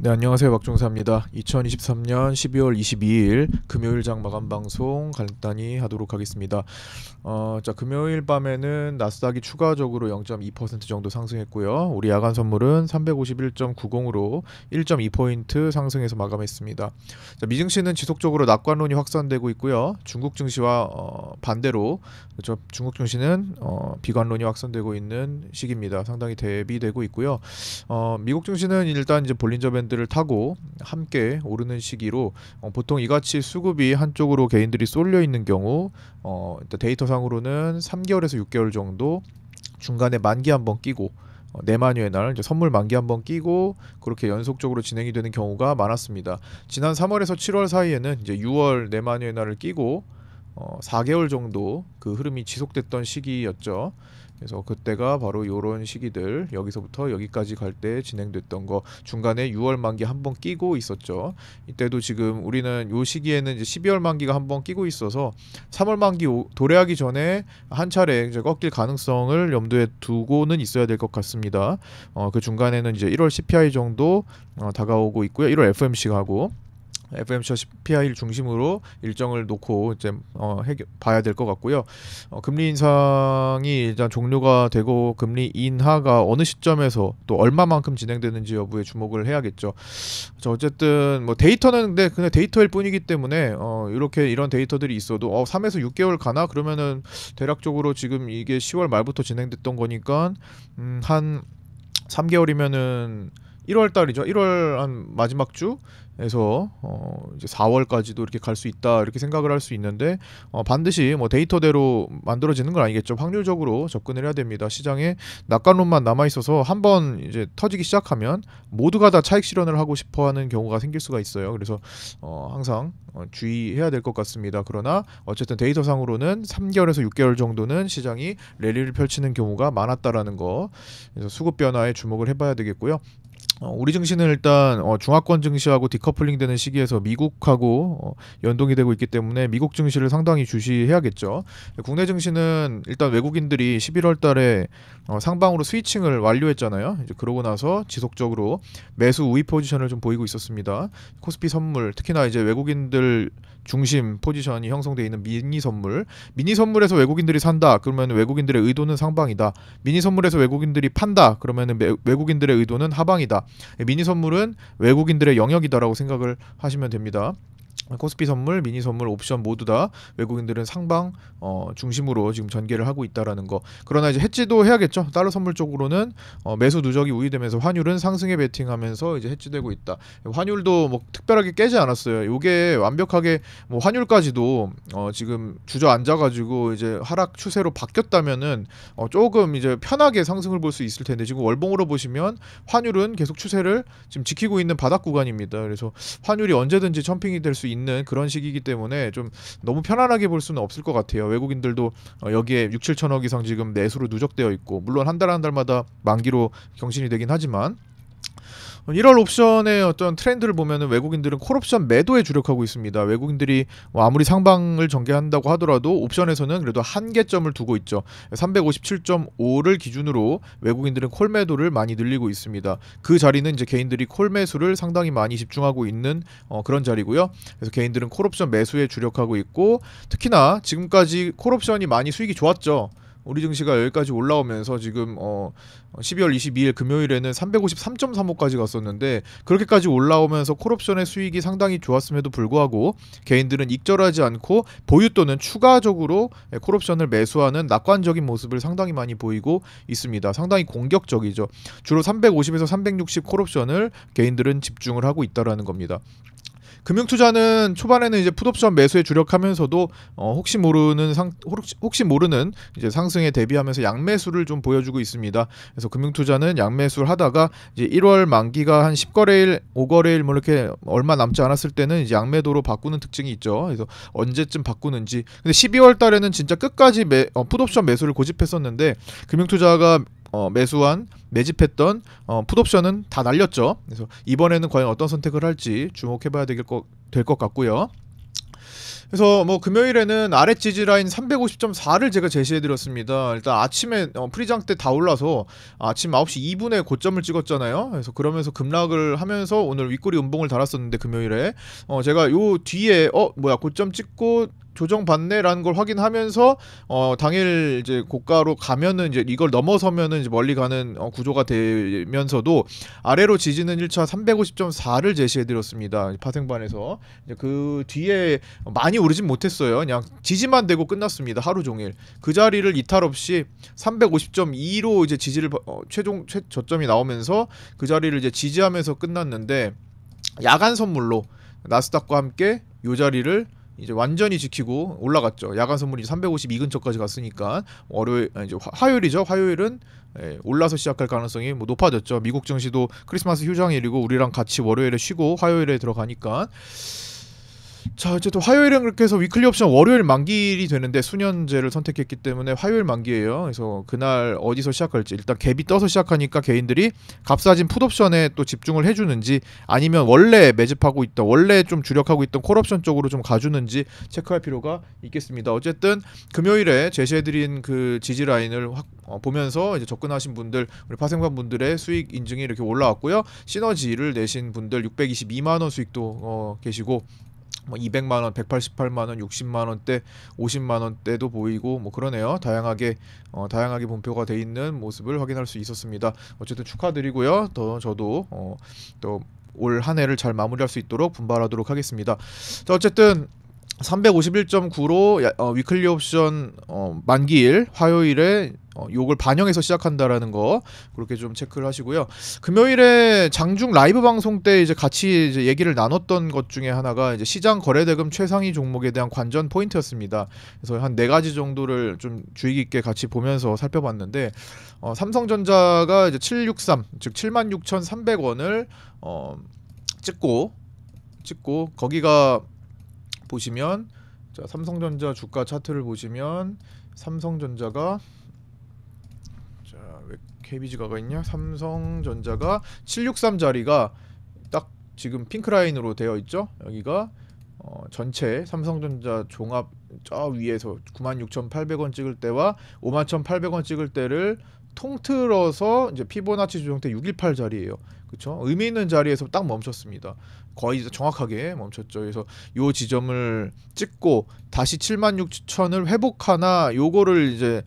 네, 안녕하세요. 박종사입니다. 2023년 12월 22일 금요일장 마감 방송 간단히 하도록 하겠습니다. 금요일 밤에는 나스닥이 추가적으로 0.2% 정도 상승했고요. 우리 야간 선물은 351.90으로 1.2포인트 상승해서 마감했습니다. 미증시는 지속적으로 낙관론이 확산되고 있고요. 중국 증시와 반대로 중국 증시는 비관론이 확산되고 있는 시기입니다. 상당히 대비되고 있고요. 미국 증시는 일단 이제 볼린저 밴드를 타고 함께 오르는 시기로 보통 이같이 수급이 한쪽으로 개인들이 쏠려 있는 경우 일단 데이터상으로는 3개월에서 6개월 정도 중간에 만기 한번 끼고 내만휴의 날 이제 선물 만기 한번 끼고 그렇게 연속적으로 진행이 되는 경우가 많았습니다. 지난 3월에서 7월 사이에는 이제 6월 내만휴의 날을 끼고 4개월 정도 그 흐름이 지속됐던 시기였죠. 그래서 그때가 바로 이런 시기들 여기서부터 여기까지 갈 때 진행됐던 거 중간에 6월 만기 한번 끼고 있었죠. 이때도 지금 우리는 요 시기에는 이제 12월 만기가 한번 끼고 있어서 3월 만기 도래하기 전에 한 차례 이제 꺾일 가능성을 염두에 두고는 있어야 될 것 같습니다. 그 중간에는 이제 1월 CPI 정도 다가오고 있고요. 1월 FOMC가 하고 FOMC와 CPI를 중심으로 일정을 놓고 이제 봐야 될 것 같고요. 금리 인상이 일단 종료가 되고 금리 인하가 어느 시점에서 또 얼마만큼 진행되는지 여부에 주목을 해야겠죠. 어쨌든 뭐 데이터는 근데 그냥 데이터일 뿐이기 때문에 이렇게 이런 데이터들이 있어도 3에서 6개월 가나 그러면은 대략적으로 지금 이게 10월 말부터 진행됐던 거니까 한 3개월이면은 1월 달이죠. 1월 한 마지막 주에서 이제 4월까지도 이렇게 갈 수 있다 이렇게 생각을 할 수 있는데 반드시 뭐 데이터대로 만들어지는 건 아니겠죠. 확률적으로 접근을 해야 됩니다. 시장에 낙관론만 남아 있어서 한번 이제 터지기 시작하면 모두가 다 차익 실현을 하고 싶어하는 경우가 생길 수가 있어요. 그래서 항상 주의해야 될 것 같습니다. 그러나 어쨌든 데이터상으로는 3개월에서 6개월 정도는 시장이 랠리를 펼치는 경우가 많았다라는 거. 그래서 수급 변화에 주목을 해봐야 되겠고요. 우리 증시는 일단 중화권 증시하고 디커플링 되는 시기에서 미국하고 연동이 되고 있기 때문에 미국 증시를 상당히 주시해야겠죠. 국내 증시는 일단 외국인들이 11월 달에 상방으로 스위칭을 완료했잖아요. 이제 그러고 나서 지속적으로 매수 우위 포지션을 좀 보이고 있었습니다. 코스피 선물 특히나 이제 외국인들 중심 포지션이 형성되어 있는 미니 선물에서 외국인들이 산다 그러면 외국인들의 의도는 상방이다. 미니 선물에서 외국인들이 판다 그러면 외국인들의 의도는 하방이다. 미니 선물은 외국인들의 영역이다라고 생각을 하시면 됩니다. 코스피 선물, 미니 선물, 옵션 모두 다 외국인들은 상방 중심으로 지금 전개를 하고 있다라는 거. 그러나 이제 해지도 해야겠죠. 달러 선물 쪽으로는 매수 누적이 우위되면서 환율은 상승에 베팅하면서 이제 해지되고 있다. 환율도 뭐 특별하게 깨지 않았어요. 요게 완벽하게 뭐 환율까지도 지금 주저앉아가지고 이제 하락 추세로 바뀌었다면은 조금 이제 편하게 상승을 볼 수 있을 텐데 지금 월봉으로 보시면 환율은 계속 추세를 지금 지키고 있는 바닥 구간입니다. 그래서 환율이 언제든지 첨핑이 될 수 있는 그런 시기이기 때문에 좀 너무 편안하게 볼 수는 없을 것 같아요. 외국인들도 여기에 6, 7천억 이상 지금 내수로 누적되어 있고 물론 한 달 한 달마다 만기로 경신이 되긴 하지만 1월 옵션의 어떤 트렌드를 보면은 외국인들은 콜옵션 매도에 주력하고 있습니다. 외국인들이 아무리 상방을 전개한다고 하더라도 옵션에서는 그래도 한계점을 두고 있죠. 357.5를 기준으로 외국인들은 콜 매도를 많이 늘리고 있습니다. 그 자리는 이제 개인들이 콜 매수를 상당히 많이 집중하고 있는 그런 자리고요. 그래서 개인들은 콜옵션 매수에 주력하고 있고 특히나 지금까지 콜옵션이 많이 수익이 좋았죠. 우리 증시가 여기까지 올라오면서 지금 12월 22일 금요일에는 353.35까지 갔었는데 그렇게까지 올라오면서 콜옵션의 수익이 상당히 좋았음에도 불구하고 개인들은 익절하지 않고 보유 또는 추가적으로 콜옵션을 매수하는 낙관적인 모습을 상당히 많이 보이고 있습니다. 상당히 공격적이죠. 주로 350에서 360 콜옵션을 개인들은 집중을 하고 있다라는 겁니다. 금융투자는 초반에는 이제 풋옵션 매수에 주력하면서도 혹시 모르는 이제 상승에 대비하면서 양매수를 좀 보여주고 있습니다. 그래서 금융투자는 양매수를 하다가 이제 1월 만기가 한 10거래일, 5거래일 뭐 이렇게 얼마 남지 않았을 때는 이제 양매도로 바꾸는 특징이 있죠. 그래서 언제쯤 바꾸는지. 근데 12월 달에는 진짜 끝까지 풋옵션 매수를 고집했었는데 금융투자가 매집했던 풋옵션은 다 날렸죠. 그래서 이번에는 과연 어떤 선택을 할지 주목해봐야 될 것 같고요. 그래서 뭐 금요일에는 아래 지지 라인 350.4를 제가 제시해 드렸습니다. 일단 아침에 프리장 때 다 올라서 아침 9시 2분에 고점을 찍었잖아요. 그래서 그러면서 급락을 하면서 오늘 윗꼬리 음봉을 달았었는데 금요일에 제가 요 뒤에 뭐야 고점 찍고 조정받네라는 걸 확인하면서 당일 이제 고가로 가면은 이제 이걸 넘어서면은 이제 멀리 가는 구조가 되면서도 아래로 지지는 1차 350.4를 제시해 드렸습니다. 파생반에서 이제 그 뒤에 많이 오르진 못했어요. 그냥 지지만 되고 끝났습니다. 하루 종일 그 자리를 이탈 없이 350.2로 이제 지지를 최종 저점이 나오면서 그 자리를 이제 지지하면서 끝났는데 야간 선물로 나스닥과 함께 요 자리를 이제 완전히 지키고 올라갔죠. 야간 선물이 352 근처까지 갔으니까 월요일 이제 화요일이죠. 화요일은 올라서 시작할 가능성이 뭐 높아졌죠. 미국 증시도 크리스마스 휴장일이고 우리랑 같이 월요일에 쉬고 화요일에 들어가니까. 자, 어쨌든 화요일은 그렇게 해서 위클리 옵션 월요일 만기일이 되는데 수년제를 선택했기 때문에 화요일 만기예요. 그래서 그날 어디서 시작할지 일단 갭이 떠서 시작하니까 개인들이 값싸진 풋옵션에 또 집중을 해주는지 아니면 원래 매집하고 있던 원래 좀 주력하고 있던 콜옵션 쪽으로 좀 가주는지 체크할 필요가 있겠습니다. 어쨌든 금요일에 제시해드린 그 지지 라인을 보면서 이제 접근하신 분들 우리 파생반 분들의 수익 인증이 이렇게 올라왔고요. 시너지를 내신 분들 622만 원 수익도 계시고. 뭐 200만원, 188만원, 60만원대, 50만원대도 보이고 뭐 그러네요. 다양하게 분표가 돼 있는 모습을 확인할 수 있었습니다. 어쨌든 축하드리고요. 저도 또 올 한 해를 잘 마무리할 수 있도록 분발하도록 하겠습니다. 자, 어쨌든 351.9로 위클리 옵션 만기일 화요일에 요걸 반영해서 시작한다라는 거 그렇게 좀 체크를 하시고요. 금요일에 장중 라이브 방송 때 이제 같이 이제 얘기를 나눴던 것 중에 하나가 이제 시장 거래대금 최상위 종목에 대한 관전 포인트였습니다. 그래서 한 4가지 정도를 좀 주의 깊게 같이 보면서 살펴봤는데 삼성전자가 이제 763 즉 76,300원을 찍고 거기가 보시면 자, 삼성전자 주가 차트를 보시면 삼성전자가 자, 왜 KBG가가 있냐? 삼성전자가 763 자리가 딱 지금 핑크 라인으로 되어 있죠. 여기가 전체 삼성전자 종합 저 위에서 96,800원 찍을 때와 51,800원 찍을 때를 통틀어서 이제 피보나치 조정대 618 자리예요. 그렇죠? 의미 있는 자리에서 딱 멈췄습니다. 거의 정확하게 멈췄죠. 그래서 요 지점을 찍고 다시 76,000을 회복하나 요거를 이제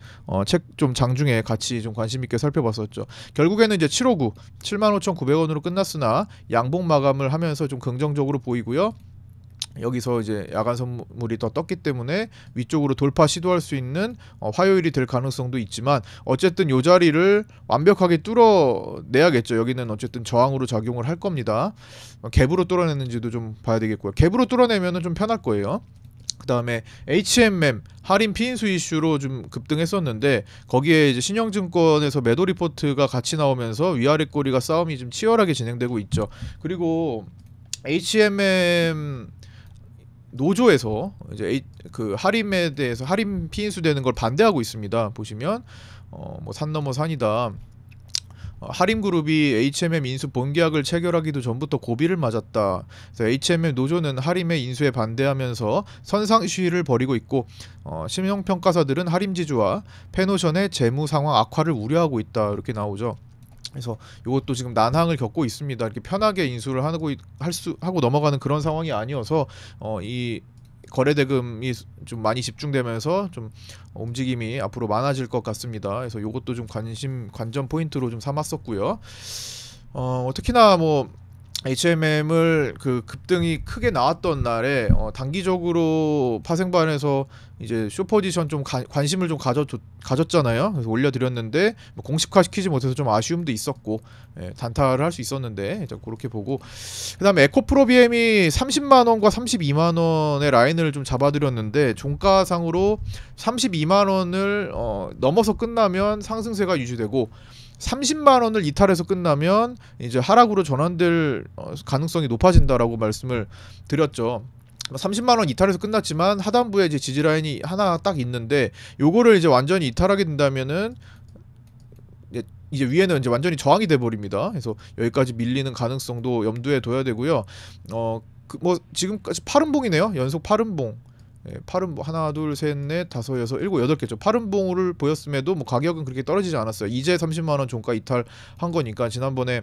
책 좀 장중에 같이 좀 관심 있게 살펴봤었죠. 결국에는 이제 759 75,900원으로 끝났으나 양봉 마감을 하면서 좀 긍정적으로 보이고요. 여기서 이제 야간 선물이 더 떴기 때문에 위쪽으로 돌파 시도할 수 있는 화요일이 될 가능성도 있지만 어쨌든 요 자리를 완벽하게 뚫어내야겠죠. 여기는 어쨌든 저항으로 작용을 할 겁니다. 갭으로 뚫어내는지도 좀 봐야 되겠고요. 갭으로 뚫어내면은 좀 편할 거예요. 그 다음에 HMM 할인 피인수 이슈로 좀 급등했었는데 거기에 이제 신영증권에서 매도 리포트가 같이 나오면서 위아래 꼬리가 싸움이 좀 치열하게 진행되고 있죠. 그리고 HMM 노조에서 이제 그 할인에 대해서 할인 피인수 되는 걸 반대하고 있습니다. 보시면 뭐 산 넘어 산이다. 할인그룹이 HMM 인수 본계약을 체결하기도 전부터 고비를 맞았다. 그래서 HMM 노조는 할인의 인수에 반대하면서 선상 시위를 벌이고 있고 신용평가사들은 할인 지주와 페노션의 재무 상황 악화를 우려하고 있다. 이렇게 나오죠. 그래서 이것도 지금 난항을 겪고 있습니다. 이렇게 편하게 인수를 하고 넘어가는 그런 상황이 아니어서 이 거래대금이 좀 많이 집중되면서 좀 움직임이 앞으로 많아질 것 같습니다. 그래서 이것도 좀 관전 포인트로 좀 삼았었고요. 특히나 뭐 HMM을 그 급등이 크게 나왔던 날에 단기적으로 파생반에서 이제 쇼포지션 좀 관심을 좀 가졌잖아요. 그래서 올려드렸는데 뭐 공식화시키지 못해서 좀 아쉬움도 있었고 단타를 할 수 있었는데 그렇게 보고 그 다음에 에코프로비엠이 30만원과 32만원의 라인을 좀 잡아드렸는데 종가상으로 32만원을 넘어서 끝나면 상승세가 유지되고 30만원을 이탈해서 끝나면 이제 하락으로 전환될 가능성이 높아진다라고 말씀을 드렸죠. 30만원 이탈해서 끝났지만 하단부에 이제 지지라인이 하나 딱 있는데 요거를 이제 완전히 이탈하게 된다면은 이제 위에는 이제 완전히 저항이 돼 버립니다. 그래서 여기까지 밀리는 가능성도 염두에 둬야 되고요. 뭐 지금까지 파른봉이네요. 연속 파른봉. 파른 하나 둘 셋 넷 다섯 여섯 일곱 여덟 개죠. 파른 봉우를 보였음에도 뭐 가격은 그렇게 떨어지지 않았어요. 이제 30만 원 종가 이탈한 거니까 지난번에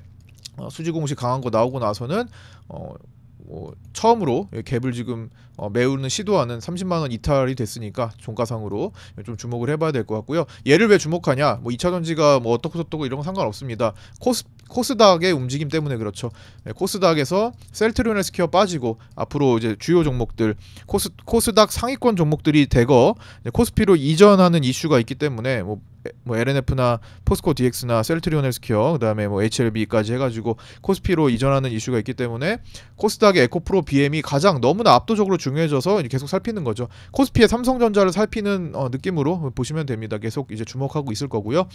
수지 공시 강한 거 나오고 나서는 뭐 처음으로 갭을 지금 메우는 시도하는 30만 원 이탈이 됐으니까 종가상으로 좀 주목을 해봐야 될 것 같고요. 얘를 왜 주목하냐? 뭐 2차전지가 뭐 어떻고 이런 건 상관없습니다. 코스닥의 움직임 때문에 그렇죠. 코스닥에서 셀트리온헬스케어 빠지고 앞으로 이제 주요 종목들 코스닥 상위권 종목들이 대거 코스피로 이전하는 이슈가 있기 때문에 뭐 LNF나 포스코 DX나 셀트리온 헬스케어 그다음에 뭐 HLB까지 해가지고 코스피로 이전하는 이슈가 있기 때문에 코스닥의 에코프로 BM이 가장 너무나 압도적으로 중요해져서 계속 살피는 거죠. 코스피의 삼성전자를 살피는 느낌으로 보시면 됩니다. 계속 이제 주목하고 있을 거고요.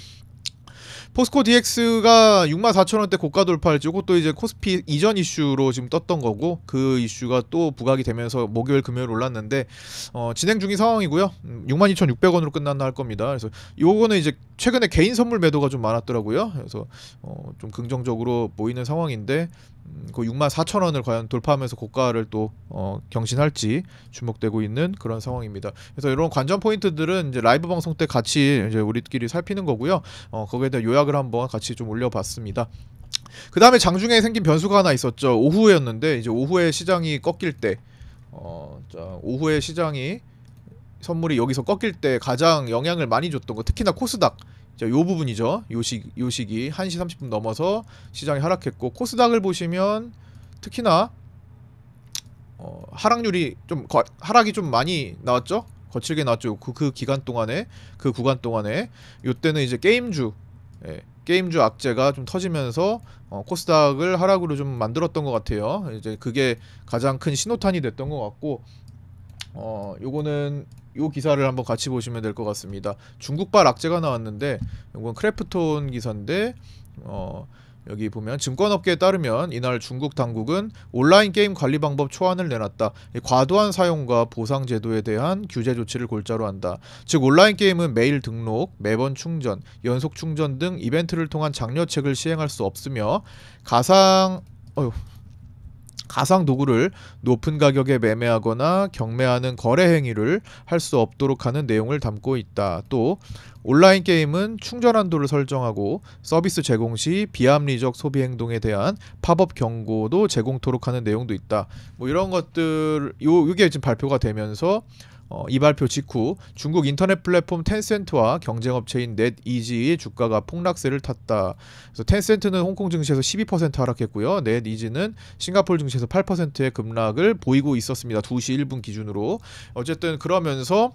포스코 DX가 64,000원대 고가 돌파할지 이것도 이제 코스피 이전 이슈로 지금 떴던 거고 그 이슈가 또 부각이 되면서 목요일 금요일 올랐는데 진행 중인 상황이고요. 62,600원으로 끝났나 할 겁니다. 그래서 요거는 이제 최근에 개인 선물 매도가 좀 많았더라고요. 그래서 좀 긍정적으로 보이는 상황인데 그 64,000원을 과연 돌파하면서 고가를 또 경신할지 주목되고 있는 그런 상황입니다. 그래서 이런 관전 포인트들은 이제 라이브 방송 때 같이 이제 우리끼리 살피는 거고요. 거기에 대한 요약을 한번 같이 좀 올려봤습니다. 그 다음에 장중에 생긴 변수가 하나 있었죠. 오후에였는데 이제 오후에 시장이 꺾일 때, 오후에 시장이 선물이 여기서 꺾일 때 가장 영향을 많이 줬던 거, 특히나 코스닥. 자, 요 부분이죠. 요 시기 1시 30분 넘어서 시장이 하락했고 코스닥을 보시면 특히나 하락률이 좀 하락이 좀 많이 나왔죠. 거칠게 나왔죠. 그 기간 동안에 그 구간 동안에 요때는 이제 게임주 악재가 좀 터지면서 코스닥을 하락으로 좀 만들었던 것 같아요. 이제 그게 가장 큰 신호탄이 됐던 것 같고 요거는 요 기사를 한번 같이 보시면 될 것 같습니다. 중국발 악재가 나왔는데 이건 크래프톤 기사인데 여기 보면 증권업계에 따르면 이날 중국 당국은 온라인 게임 관리 방법 초안을 내놨다. 과도한 사용과 보상 제도에 대한 규제 조치를 골자로 한다. 즉 온라인 게임은 매일 등록, 매번 충전, 연속 충전 등 이벤트를 통한 장려책을 시행할 수 없으며 가상 도구를 높은 가격에 매매하거나 경매하는 거래 행위를 할 수 없도록 하는 내용을 담고 있다. 또 온라인 게임은 충전 한도를 설정하고 서비스 제공 시 비합리적 소비 행동에 대한 팝업 경고도 제공토록 하는 내용도 있다. 뭐 이런 것들 이게 지금 발표가 되면서 이 발표 직후 중국 인터넷 플랫폼 텐센트와 경쟁업체인 넷이지의 주가가 폭락세를 탔다. 그래서 텐센트는 홍콩 증시에서 12% 하락했고요. 넷이지는 싱가포르 증시에서 8%의 급락을 보이고 있었습니다. 2시 1분 기준으로. 어쨌든 그러면서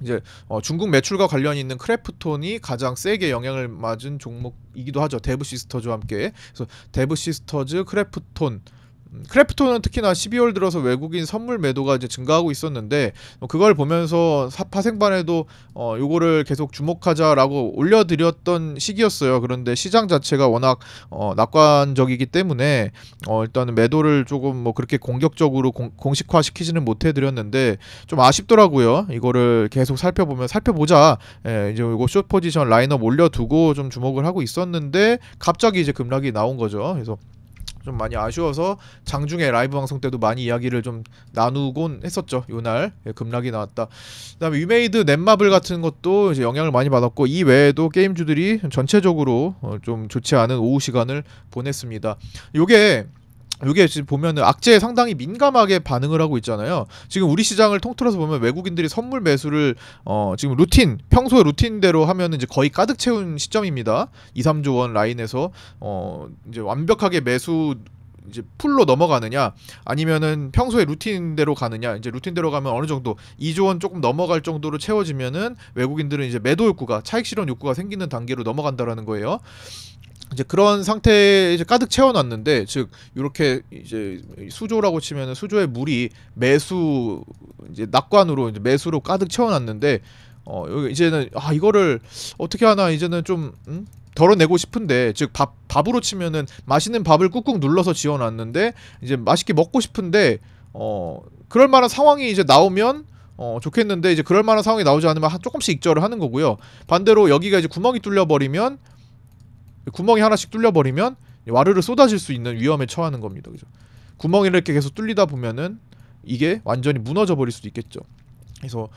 이제 중국 매출과 관련이 있는 크래프톤이 가장 세게 영향을 맞은 종목이기도 하죠. 데브시스터즈와 함께. 그래서 데브시스터즈, 크래프톤은 특히나 12월 들어서 외국인 선물 매도가 이제 증가하고 있었는데 그걸 보면서 파생반에도 요거를 계속 주목하자라고 올려드렸던 시기였어요. 그런데 시장 자체가 워낙 낙관적이기 때문에 일단은 매도를 조금 뭐 그렇게 공격적으로 공식화 시키지는 못해드렸는데 좀 아쉽더라고요. 이거를 계속 살펴보자. 이제 이거 숏 포지션 라인업 올려두고 좀 주목을 하고 있었는데 갑자기 이제 급락이 나온 거죠. 그래서 좀 많이 아쉬워서 장중에 라이브 방송 때도 많이 이야기를 좀 나누곤 했었죠. 요날 급락이 나왔다. 그다음에 위메이드, 넷마블 같은 것도 이제 영향을 많이 받았고 이 외에도 게임주들이 전체적으로 좀 좋지 않은 오후 시간을 보냈습니다. 요게 지금 보면은 악재에 상당히 민감하게 반응을 하고 있잖아요. 지금 우리 시장을 통틀어서 보면 외국인들이 선물 매수를 지금 평소에 루틴대로 하면은 이제 거의 가득 채운 시점입니다. 2, 3조 원 라인에서 이제 완벽하게 매수 이제 풀로 넘어가느냐 아니면은 평소에 루틴대로 가느냐. 이제 루틴대로 가면 어느 정도 2조 원 조금 넘어갈 정도로 채워지면은 외국인들은 이제 매도 욕구가 차익 실현 욕구가 생기는 단계로 넘어간다라는 거예요. 이제 그런 상태에 이제 가득 채워놨는데, 즉 이렇게 이제 수조라고 치면은 수조의 물이 매수 이제 낙관으로 이제 매수로 가득 채워놨는데 여기 이제는 이거를 어떻게 하나 이제는 좀 덜어내고 싶은데, 즉 밥으로 치면은 맛있는 밥을 꾹꾹 눌러서 지어놨는데 이제 맛있게 먹고 싶은데 그럴 만한 상황이 이제 나오면 좋겠는데 이제 그럴 만한 상황이 나오지 않으면 조금씩 익절을 하는 거고요. 반대로 여기가 이제 구멍이 하나씩 뚫려버리면 와르르 쏟아질 수 있는 위험에 처하는 겁니다. 그죠? 구멍이 이렇게 계속 뚫리다 보면은 이게 완전히 무너져 버릴 수도 있겠죠. 그래서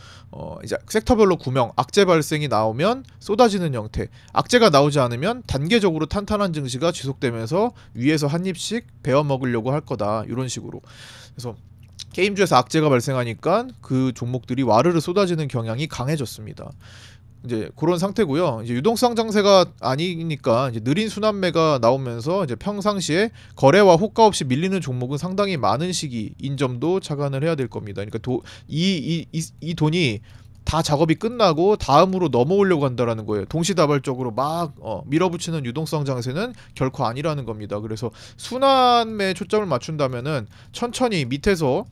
이제 섹터별로 구명, 악재 발생이 나오면 쏟아지는 형태, 악재가 나오지 않으면 단계적으로 탄탄한 증시가 지속되면서 위에서 한 입씩 베어 먹으려고 할 거다, 이런 식으로. 그래서 게임주에서 악재가 발생하니까 그 종목들이 와르르 쏟아지는 경향이 강해졌습니다. 이제 그런 상태고요. 이제 유동성 장세가 아니니까 이제 느린 순환매가 나오면서 이제 평상시에 거래와 호가 없이 밀리는 종목은 상당히 많은 시기인 점도 착안을 해야 될 겁니다. 그러니까 이 돈이 다 작업이 끝나고 다음으로 넘어오려고 한다라는 거예요. 동시다발적으로 막 밀어붙이는 유동성 장세는 결코 아니라는 겁니다. 그래서 순환매에 초점을 맞춘다면은 천천히 밑에서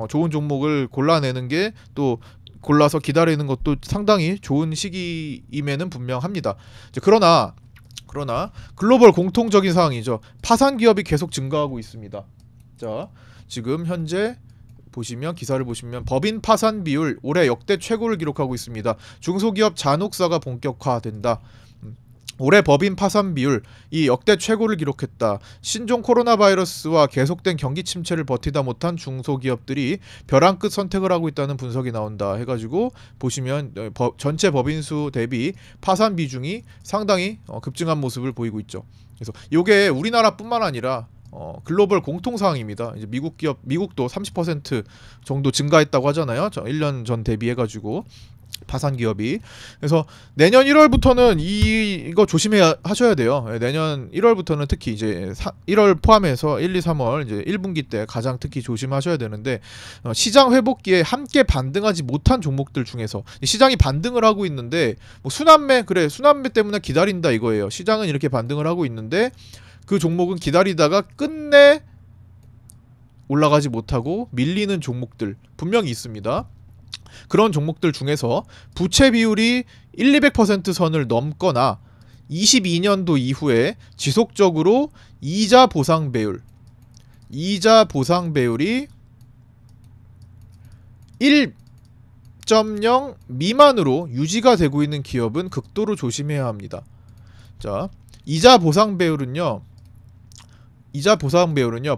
좋은 종목을 골라내는 게 또 골라서 기다리는 것도 상당히 좋은 시기임에는 분명합니다. 이제 그러나 글로벌 공통적인 사항이죠. 파산 기업이 계속 증가하고 있습니다. 자, 지금 현재 보시면 기사를 보시면 법인 파산 비율 올해 역대 최고를 기록하고 있습니다. 중소기업 잔혹사가 본격화된다. 올해 법인 파산 비율 이 역대 최고를 기록했다. 신종 코로나 바이러스와 계속된 경기 침체를 버티다 못한 중소기업들이 벼랑 끝 선택을 하고 있다는 분석이 나온다 해가지고 보시면 전체 법인 수 대비 파산 비중이 상당히 급증한 모습을 보이고 있죠. 그래서 이게 우리나라뿐만 아니라 글로벌 공통사항입니다. 이제 미국도 30% 정도 증가했다고 하잖아요. 1년 전 대비해가지고 파산 기업이. 그래서 내년 1월부터는 이거 조심해 하셔야 돼요. 내년 1월부터는 특히 이제 1월 포함해서 1, 2, 3월 이제 1분기 때 가장 특히 조심하셔야 되는데, 시장 회복기에 함께 반등하지 못한 종목들 중에서 시장이 반등을 하고 있는데 뭐 순환매 때문에 기다린다 이거예요. 시장은 이렇게 반등을 하고 있는데 그 종목은 기다리다가 끝내 올라가지 못하고 밀리는 종목들 분명히 있습니다. 그런 종목들 중에서 부채 비율이 1,200% 선을 넘거나 22년도 이후에 지속적으로 이자 보상 배율이 1.0 미만으로 유지가 되고 있는 기업은 극도로 조심해야 합니다. 자, 이자 보상 배율은요,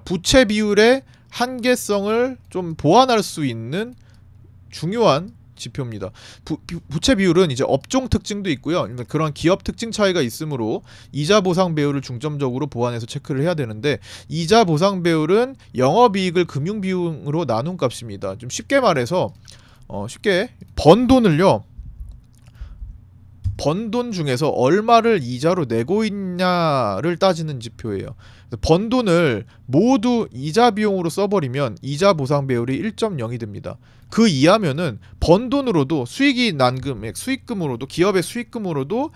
부채 비율의 한계성을 좀 보완할 수 있는 중요한 지표입니다. 부채 비율은 이제 업종 특징도 있고요. 그런 기업 특징 차이가 있으므로 이자 보상 배율을 중점적으로 보완해서 체크를 해야 되는데, 이자 보상 배율은 영업이익을 금융 비용으로 나눈 값입니다. 좀 쉽게 말해서 번 돈 중에서 얼마를 이자로 내고 있냐를 따지는 지표예요. 번 돈을 모두 이자 비용으로 써버리면 이자 보상 배율이 1.0이 됩니다. 그 이하면은 번 돈으로도 수익이 난 금액, 수익금으로도, 기업의 수익금으로도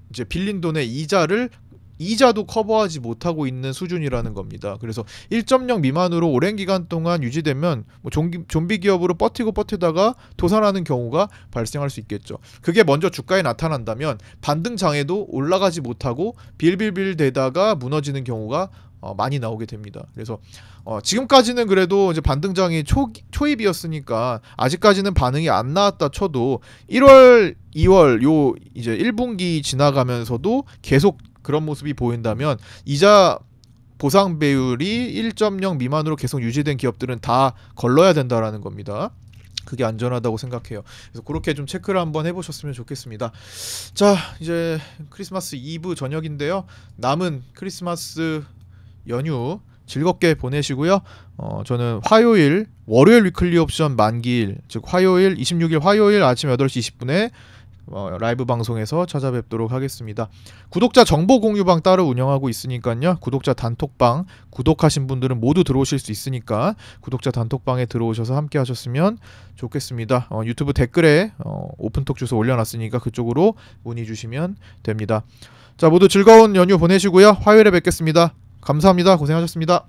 이제 빌린 돈의 이자도 커버하지 못하고 있는 수준이라는 겁니다. 그래서 1.0 미만으로 오랜 기간 동안 유지되면 뭐 좀비 기업으로 버티다가 도산하는 경우가 발생할 수 있겠죠. 그게 먼저 주가에 나타난다면 반등 장에도 올라가지 못하고 빌빌빌 대다가 무너지는 경우가 많이 나오게 됩니다. 그래서 지금까지는 그래도 이제 반등장이 초입이었으니까 아직까지는 반응이 안 나왔다 쳐도 1월, 2월 요 이제 1분기 지나가면서도 계속 그런 모습이 보인다면 이자 보상 배율이 1.0 미만으로 계속 유지된 기업들은 다 걸러야 된다라는 겁니다. 그게 안전하다고 생각해요. 그래서 그렇게 좀 체크를 한번 해보셨으면 좋겠습니다. 자, 이제 크리스마스 이브 저녁인데요. 남은 크리스마스 연휴 즐겁게 보내시고요. 저는 월요일 위클리 옵션 만기일, 즉 26일 화요일 아침 8시 20분에 라이브 방송에서 찾아뵙도록 하겠습니다. 구독자 정보 공유방 따로 운영하고 있으니까요. 구독자 단톡방 구독하신 분들은 모두 들어오실 수 있으니까 구독자 단톡방에 들어오셔서 함께 하셨으면 좋겠습니다. 유튜브 댓글에 오픈톡 주소 올려놨으니까 그쪽으로 문의 주시면 됩니다. 자, 모두 즐거운 연휴 보내시고요. 화요일에 뵙겠습니다. 감사합니다. 고생하셨습니다.